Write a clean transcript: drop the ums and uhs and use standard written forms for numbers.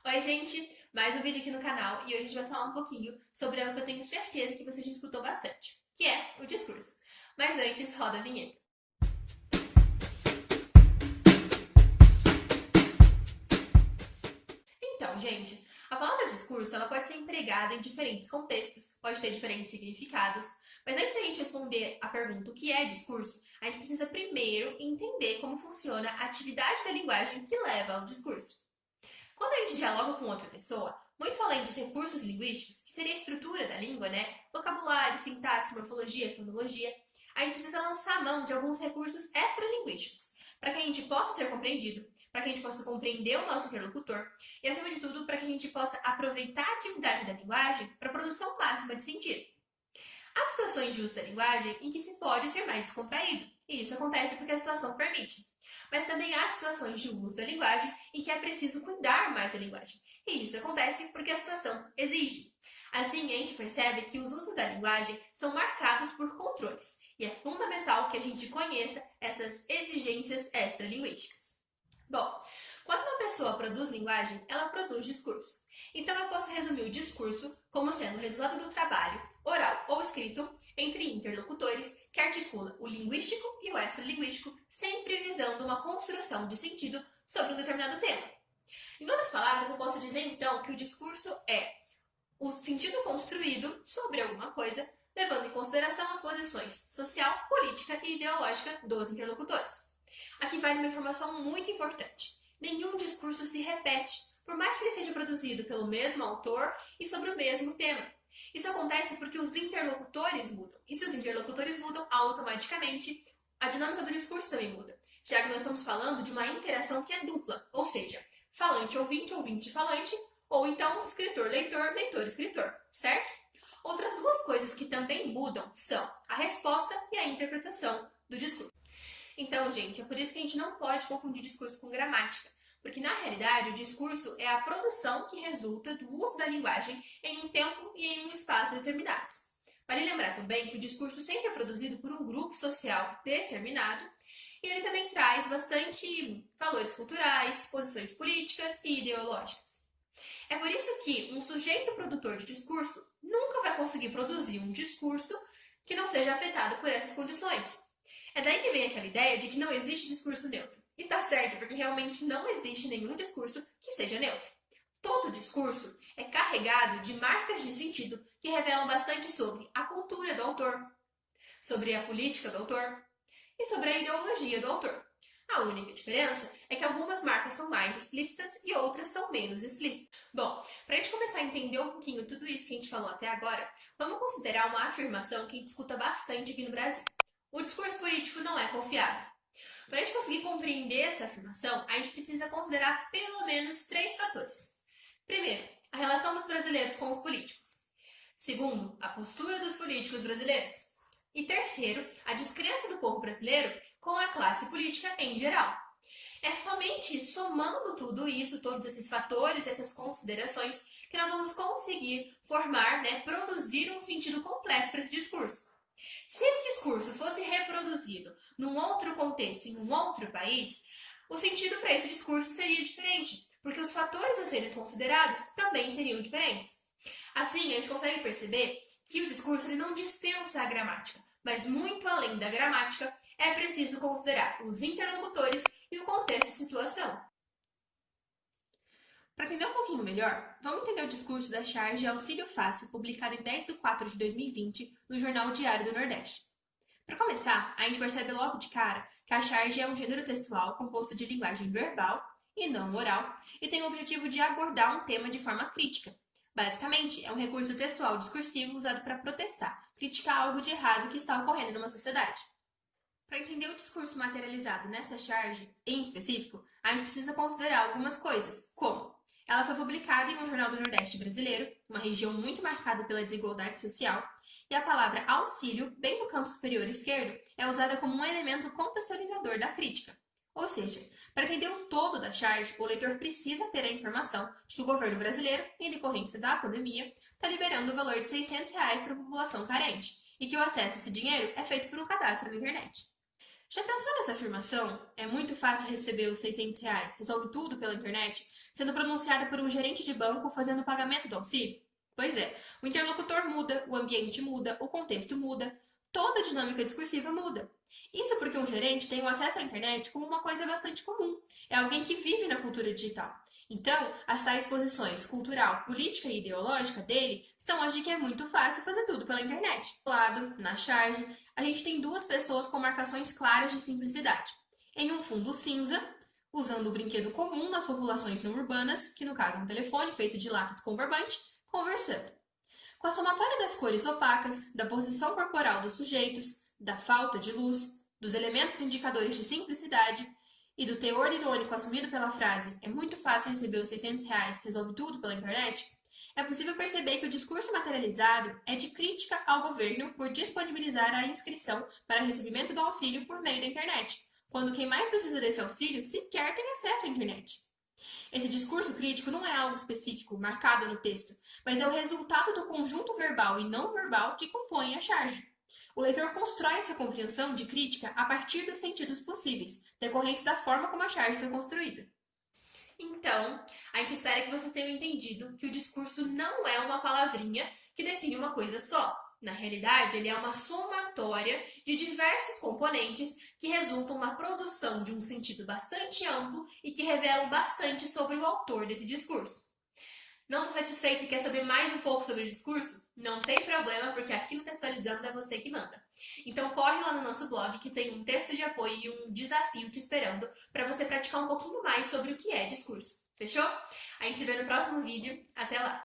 Oi, gente! Mais um vídeo aqui no canal e hoje a gente vai falar um pouquinho sobre algo que eu tenho certeza que você já escutou bastante, que é o discurso. Mas antes, roda a vinheta. Então, gente, a palavra discurso ela pode ser empregada em diferentes contextos, pode ter diferentes significados, mas antes da gente responder a pergunta o que é discurso, a gente precisa primeiro entender como funciona a atividade da linguagem que leva ao discurso. Quando a gente dialoga com outra pessoa, muito além dos recursos linguísticos, que seria a estrutura da língua, né? Vocabulário, sintaxe, morfologia, fonologia, a gente precisa lançar a mão de alguns recursos extralinguísticos, para que a gente possa ser compreendido, para que a gente possa compreender o nosso interlocutor e, acima de tudo, para que a gente possa aproveitar a atividade da linguagem para a produção máxima de sentido. Há situações de uso da linguagem em que se pode ser mais descontraído, e isso acontece porque a situação permite. Mas também há situações de uso da linguagem em que é preciso cuidar mais da linguagem, e isso acontece porque a situação exige. Assim, a gente percebe que os usos da linguagem são marcados por controles, e é fundamental que a gente conheça essas exigências extralinguísticas. Bom, quando uma pessoa produz linguagem, ela produz discurso. Então, eu posso resumir o discurso como sendo o resultado do trabalho, oral ou escrito, entre interlocutores que articula o linguístico e o extralinguístico, sempre visando uma construção de sentido sobre um determinado tema. Em outras palavras, eu posso dizer então que o discurso é o sentido construído sobre alguma coisa, levando em consideração as posições social, política e ideológica dos interlocutores. Aqui vai uma informação muito importante. Nenhum discurso se repete, por mais que ele seja produzido pelo mesmo autor e sobre o mesmo tema. Isso acontece porque os interlocutores mudam. E se os interlocutores mudam, automaticamente a dinâmica do discurso também muda, já que nós estamos falando de uma interação que é dupla, ou seja, falante-ouvinte, ouvinte-falante, ou então escritor-leitor, leitor-escritor, certo? Outras duas coisas que também mudam são a resposta e a interpretação do discurso. Então, gente, é por isso que a gente não pode confundir discurso com gramática, porque na realidade o discurso é a produção que resulta do uso da linguagem em um tempo e em um espaço determinados. Vale lembrar também que o discurso sempre é produzido por um grupo social determinado e ele também traz bastante valores culturais, posições políticas e ideológicas. É por isso que um sujeito produtor de discurso nunca vai conseguir produzir um discurso que não seja afetado por essas condições. É daí que vem aquela ideia de que não existe discurso neutro. E tá certo, porque realmente não existe nenhum discurso que seja neutro. Todo discurso é carregado de marcas de sentido que revelam bastante sobre a cultura do autor, sobre a política do autor e sobre a ideologia do autor. A única diferença é que algumas marcas são mais explícitas e outras são menos explícitas. Bom, para a gente começar a entender um pouquinho tudo isso que a gente falou até agora, vamos considerar uma afirmação que a gente escuta bastante aqui no Brasil. O discurso político não é confiável. Para a gente conseguir compreender essa afirmação, a gente precisa considerar pelo menos 3 fatores. Primeiro, a relação dos brasileiros com os políticos. Segundo, a postura dos políticos brasileiros. E terceiro, a descrença do povo brasileiro com a classe política em geral. É somente somando tudo isso, todos esses fatores, essas considerações, que nós vamos conseguir formar, produzir um sentido completo para esse discurso. Se esse discurso fosse reproduzido num outro contexto, em um outro país, o sentido para esse discurso seria diferente, porque os fatores a serem considerados também seriam diferentes. Assim, a gente consegue perceber que o discurso ele não dispensa a gramática, mas muito além da gramática, é preciso considerar os interlocutores e o contexto de situação. Para entender um pouquinho melhor, vamos entender o discurso da charge Auxílio Fácil, publicado em 10 de 4 de 2020 no Jornal Diário do Nordeste. Para começar, a gente percebe logo de cara que a charge é um gênero textual composto de linguagem verbal e não oral e tem o objetivo de abordar um tema de forma crítica. Basicamente, é um recurso textual discursivo usado para protestar, criticar algo de errado que está ocorrendo numa sociedade. Para entender o discurso materializado nessa charge, em específico, a gente precisa considerar algumas coisas, como ela foi publicada em um jornal do Nordeste brasileiro, uma região muito marcada pela desigualdade social, e a palavra auxílio, bem no campo superior esquerdo, é usada como um elemento contextualizador da crítica. Ou seja, para entender o todo da charge, o leitor precisa ter a informação de que o governo brasileiro, em decorrência da pandemia, está liberando o valor de R$ 600 para a população carente, e que o acesso a esse dinheiro é feito por um cadastro na internet. Já pensou nessa afirmação? É muito fácil receber os R$ 600, resolve tudo pela internet, sendo pronunciada por um gerente de banco fazendo o pagamento do auxílio? Pois é, o interlocutor muda, o ambiente muda, o contexto muda, toda a dinâmica discursiva muda. Isso porque um gerente tem o acesso à internet como uma coisa bastante comum. É alguém que vive na cultura digital. Então, as tais posições cultural, política e ideológica dele são as de que é muito fácil fazer tudo pela internet. Do lado, na charge, a gente tem duas pessoas com marcações claras de simplicidade. Em um fundo cinza, usando o brinquedo comum nas populações não urbanas, que no caso é um telefone feito de latas com barbante, conversando. Com a somatória das cores opacas, da posição corporal dos sujeitos, da falta de luz, dos elementos indicadores de simplicidade e do teor irônico assumido pela frase "é muito fácil receber os R$ 600, resolve tudo pela internet", é possível perceber que o discurso materializado é de crítica ao governo por disponibilizar a inscrição para recebimento do auxílio por meio da internet, quando quem mais precisa desse auxílio sequer tem acesso à internet. Esse discurso crítico não é algo específico, marcado no texto, mas é o resultado do conjunto verbal e não verbal que compõe a charge. O leitor constrói essa compreensão de crítica a partir dos sentidos possíveis, decorrentes da forma como a charge foi construída. Então, a gente espera que vocês tenham entendido que o discurso não é uma palavrinha que define uma coisa só. Na realidade, ele é uma somatória de diversos componentes que resultam na produção de um sentido bastante amplo e que revelam bastante sobre o autor desse discurso. Não está satisfeito e quer saber mais um pouco sobre o discurso? Não tem problema, porque aqui no Textualizando é você que manda. Então corre lá no nosso blog que tem um texto de apoio e um desafio te esperando para você praticar um pouquinho mais sobre o que é discurso. Fechou? A gente se vê no próximo vídeo. Até lá!